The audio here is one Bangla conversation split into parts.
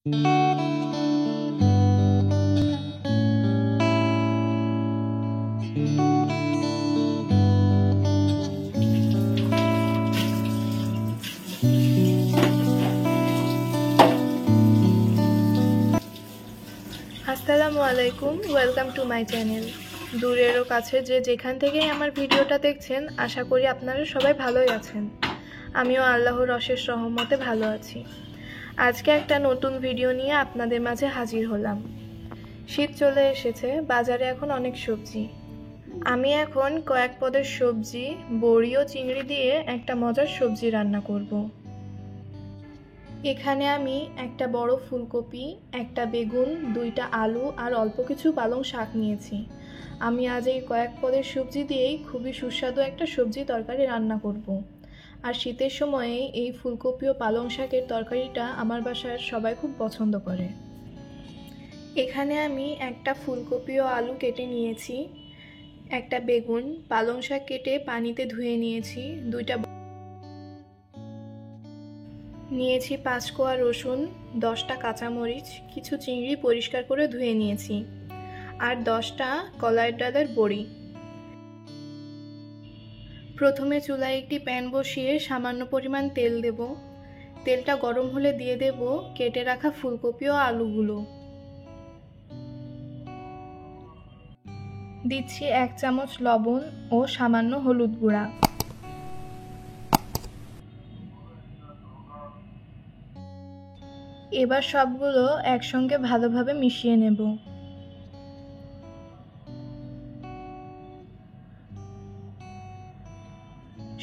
আসসালামু আলাইকুম, ওয়েলকাম টু মাই চ্যানেল। দূরেরও কাছে যে যেখান থেকেই আমার ভিডিওটা দেখছেন, আশা করি আপনারা সবাই ভালোই আছেন। আমিও আল্লাহর অশেষ রহমতে ভালো আছি। আজকে একটা নতুন ভিডিও নিয়ে আপনাদের মাঝে হাজির হলাম। শীত চলে এসেছে, বাজারে এখন অনেক সবজি। আমি এখন কয়েক পদের সবজি, বড়ি ও চিংড়ি দিয়ে একটা মজার সবজি রান্না করব। এখানে আমি একটা বড় ফুলকপি, একটা বেগুন, 2টা আলু আর অল্প কিছু পালং শাক নিয়েছি। আমি আজ এই কয়েক পদের সবজি দিয়েই খুবই সুস্বাদু একটা সবজি তরকারি রান্না করব। আর শীতের সময়ে এই ফুলকপি ও পালং শাকের তরকারিটা আমার বাসার সবাই খুব পছন্দ করে। এখানে আমি একটা ফুলকপি ও আলু কেটে নিয়েছি, একটা বেগুন, পালং শাক কেটে পানিতে ধুয়ে নিয়েছি, 5 কোয়া রসুন, 10টা কাঁচামরিচ, কিছু চিংড়ি পরিষ্কার করে ধুয়ে নিয়েছি, আর 10টা কলাইয়ের ডালের বড়ি। প্রথমে চুলায় একটি প্যান বসিয়ে সামান্য পরিমাণ তেল দেব। তেলটা গরম হলে দিয়ে দেব কেটে রাখা ফুলকপি ও আলুগুলো। দিচ্ছি 1 চামচ লবণ ও সামান্য হলুদ গুঁড়া। এবার সবগুলো একসঙ্গে ভালোভাবে মিশিয়ে নেব।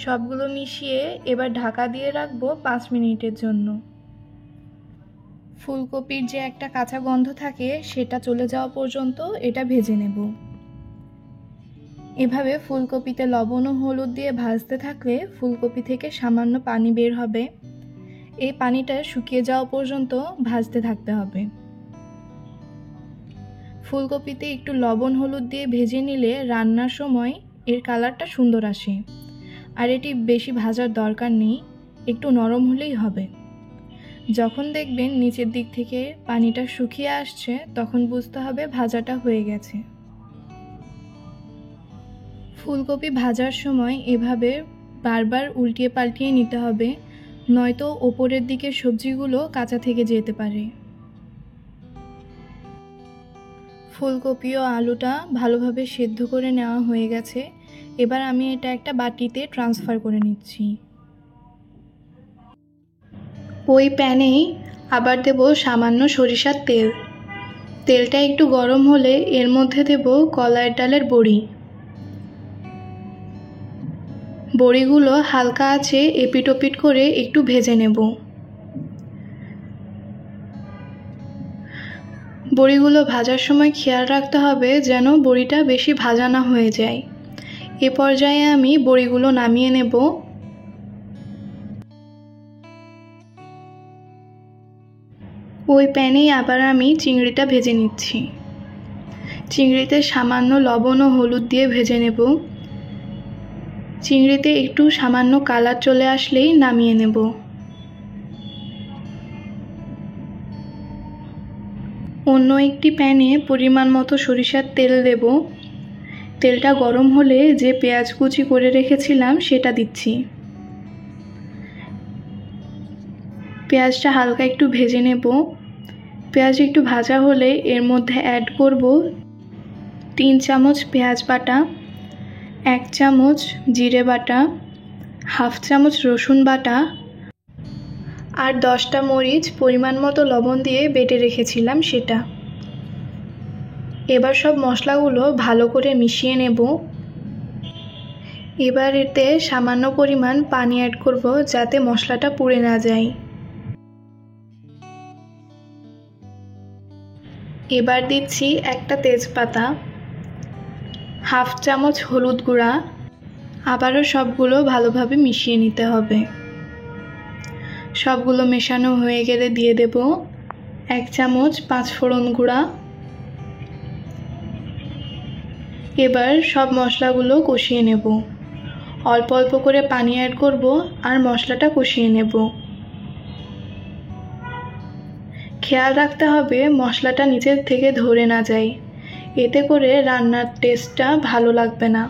সবগুলো মিশিয়ে এবার ঢাকা দিয়ে রাখবো 5 মিনিটের জন্য। ফুলকপির যে একটা কাঁচা গন্ধ থাকে সেটা চলে যাওয়া পর্যন্ত এটা ভেজে নেব। এভাবে ফুলকপিতে লবণ ও হলুদ দিয়ে ভাজতে থাকলে ফুলকপি থেকে সামান্য পানি বের হবে। এই পানিটা শুকিয়ে যাওয়া পর্যন্ত ভাজতে থাকতে হবে। ফুলকপিতে একটু লবণ হলুদ দিয়ে ভেজে নিলে রান্নার সময় এর কালারটা সুন্দর আসে। আর এটি বেশি ভাজার দরকার নেই, একটু নরম হলেই হবে। যখন দেখবেন নিচের দিক থেকে পানিটা শুকিয়ে আসছে, তখন বুঝতে হবে ভাজাটা হয়ে গেছে। ফুলকপি ভাজার সময় এভাবে বারবার উল্টিয়ে পাল্টিয়ে নিতে হবে, নয়তো ওপরের দিকের সবজিগুলো কাঁচা থেকে যেতে পারে। ফুলকপি ও আলুটা ভালোভাবে সেদ্ধ করে নেওয়া হয়ে গেছে। এবার আমি এটা একটা বাটিতে ট্রান্সফার করে নিচ্ছি। ওই প্যানেই আবার দেব সামান্য সরিষার তেল। তেলটা একটু গরম হলে এর মধ্যে দেব কলাইয়ের ডালের বড়ি। বড়িগুলো হালকা আঁচে এপিট ওপিট করে একটু ভেজে নেব। বড়িগুলো ভাজার সময় খেয়াল রাখতে হবে যেন বড়িটা বেশি ভাজা না হয়ে যায়। এ পর্যায়ে আমি বড়িগুলো নামিয়ে নেব। ওই প্যানেই আবার আমি চিংড়িটা ভেজে নিচ্ছি। চিংড়িতে সামান্য লবণ ও হলুদ দিয়ে ভেজে নেব। চিংড়িতে একটু সামান্য কালার চলে আসলেই নামিয়ে নেব। অন্য একটি প্যানে পরিমাণ মতো সরিষার তেল দেব। তেলটা গরম হলে যে পেঁয়াজ কুচি করে রেখেছিলাম সেটা দিচ্ছি। পেঁয়াজটা হালকা একটু ভেজে নেব। পেঁয়াজ একটু ভাজা হলে এর মধ্যে অ্যাড করব 3 চামচ পেঁয়াজ বাটা, 1 চামচ জিরে বাটা, হাফ চামচ রসুন বাটা, আর 10টা মরিচ পরিমাণ মতো লবণ দিয়ে বেটে রেখেছিলাম সেটা। এবার সব মশলাগুলো ভালো করে মিশিয়ে নেব। এবার এতে সামান্য পরিমাণ পানি অ্যাড করব যাতে মশলাটা পুড়ে না যায়। এবার দিচ্ছি একটা তেজপাতা, হাফ চামচ হলুদ গুঁড়া। আবারও সবগুলো ভালোভাবে মিশিয়ে নিতে হবে। সবগুলো মেশানো হয়ে গেলে দিয়ে দেব 1 চামচ 5 ফোড়ন গুঁড়া। এবার সব মশলাগুলো কষিয়ে নেব। অল্প অল্প করে পানি অ্যাড করব আর মশলাটা কষিয়ে নেব। খেয়াল রাখতে হবে মশলাটা নিচের থেকে ধরে না যায়, এতে করে রান্নার টেস্টটা ভালো লাগবে না।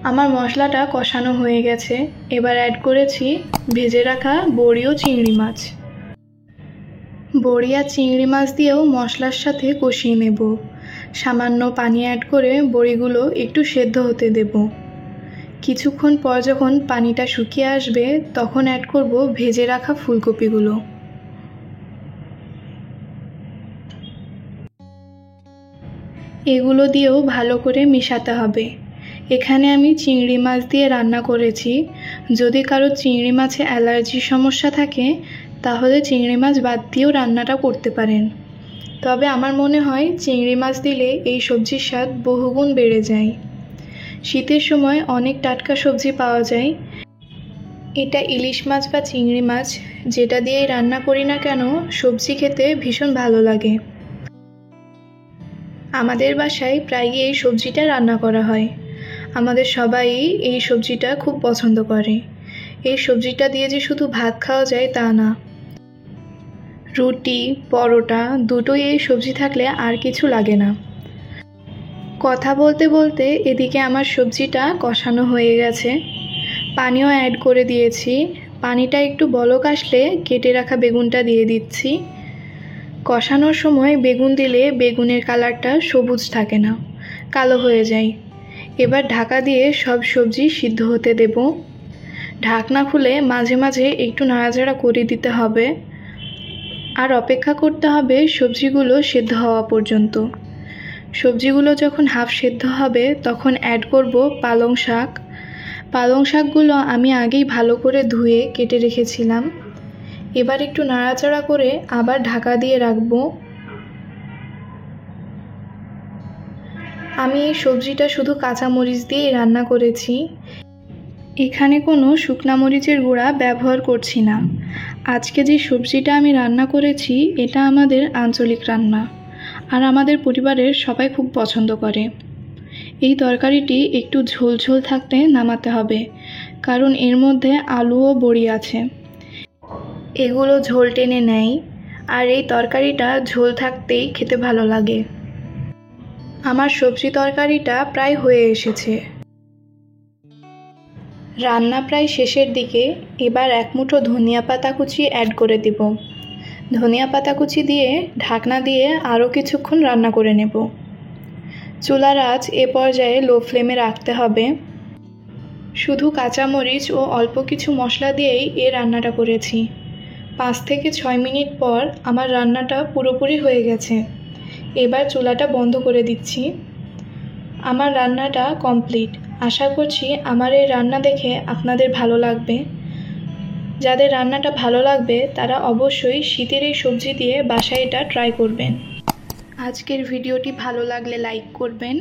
আমার মশলাটা কষানো হয়ে গেছে। এবার অ্যাড করেছি ভেজে রাখা বড়ি ও চিংড়ি মাছ। বড়ি আর চিংড়ি মাছ দিয়েও মশলার সাথে কষিয়ে নেব। সামান্য পানি অ্যাড করে বড়িগুলো একটু সেদ্ধ হতে দেব। কিছুক্ষণ পর যখন পানিটা শুকিয়ে আসবে তখন অ্যাড করব ভেজে রাখা ফুলকপিগুলো। এগুলো দিয়েও ভালো করে মিশাতে হবে। এখানে আমি চিংড়ি মাছ দিয়ে রান্না করেছি। যদি কারো চিংড়ি মাছে অ্যালার্জির সমস্যা থাকে তাহলে চিংড়ি মাছ বাদ দিয়েও রান্নাটা করতে পারেন। তবে আমার মনে হয় চিংড়ি মাছ দিলে এই সবজির স্বাদ বহুগুণ বেড়ে যায়। শীতের সময় অনেক টাটকা সবজি পাওয়া যায়। এটা ইলিশ মাছ বা চিংড়ি মাছ যেটা দিয়েই রান্না করি না কেন, সবজি খেতে ভীষণ ভালো লাগে। আমাদের বাসায় প্রায়ই এই সবজিটা রান্না করা হয়। আমাদের সবাই এই সবজিটা খুব পছন্দ করে। এই সবজিটা দিয়ে যে শুধু ভাত খাওয়া যায় তা না, রুটি, পরোটা দুটোই এই সবজি থাকলে আর কিছু লাগে না। কথা বলতে বলতে এদিকে আমার সবজিটা কষানো হয়ে গেছে। পানিও অ্যাড করে দিয়েছি। পানিটা একটু বলক আসলে কেটে রাখা বেগুনটা দিয়ে দিচ্ছি। কষানোর সময় বেগুন দিলে বেগুনের কালারটা সবুজ থাকে না, কালো হয়ে যায়। এবার ঢাকা দিয়ে সব সবজি সিদ্ধ হতে দেব। ঢাকনা খুলে মাঝে মাঝে একটু নাড়াচাড়া করে দিতে হবে আর অপেক্ষা করতে হবে সবজিগুলো সেদ্ধ হওয়া পর্যন্ত। সবজিগুলো যখন হাফ সেদ্ধ হবে তখন অ্যাড করব পালং শাক। পালং শাকগুলো আমি আগেই ভালো করে ধুয়ে কেটে রেখেছিলাম। এবার একটু নাড়াচাড়া করে আবার ঢাকা দিয়ে রাখবো। আমি এই সবজিটা শুধু কাঁচামরিচ দিয়েই রান্না করেছি। এখানে কোনো শুকনা মরিচের গুঁড়া ব্যবহার করছি না। আজকে যে সবজিটা আমি রান্না করেছি এটা আমাদের আঞ্চলিক রান্না আর আমাদের পরিবারের সবাই খুব পছন্দ করে। এই তরকারিটি একটু ঝোল ঝোল থাকতে নামাতে হবে, কারণ এর মধ্যে আলু ও বড়ি আছে। এগুলো ঝোল টেনে নেয় আর এই তরকারিটা ঝোল থাকতেই খেতে ভালো লাগে। আমার সবজি তরকারিটা প্রায় হয়ে এসেছে। রান্না প্রায় শেষের দিকে। এবার এক মুঠো ধনিয়া পাতা কুচি অ্যাড করে দেব। ধনিয়া পাতা কুচি দিয়ে ঢাকনা দিয়ে আরও কিছুক্ষণ রান্না করে নেব। চুলার আঁচ এ পর্যায়ে লো ফ্লেমে রাখতে হবে। শুধু কাঁচামরিচ ও অল্প কিছু মশলা দিয়েই এই রান্নাটা করেছি। 5 থেকে 6 মিনিট পর আমার রান্নাটা পুরোপুরি হয়ে গেছে। এবার চুলাটা বন্ধ করে দিচ্ছি। আমার রান্নাটা কমপ্লিট। আশা করছি আমার এই রান্না দেখে আপনাদের ভালো লাগবে। যাদের রান্নাটা ভালো লাগবে তারা অবশ্যই শীতের এই সবজি দিয়ে বাসায় এটা ট্রাই করবেন। আজকের ভিডিওটি ভালো লাগলে লাইক করবেন।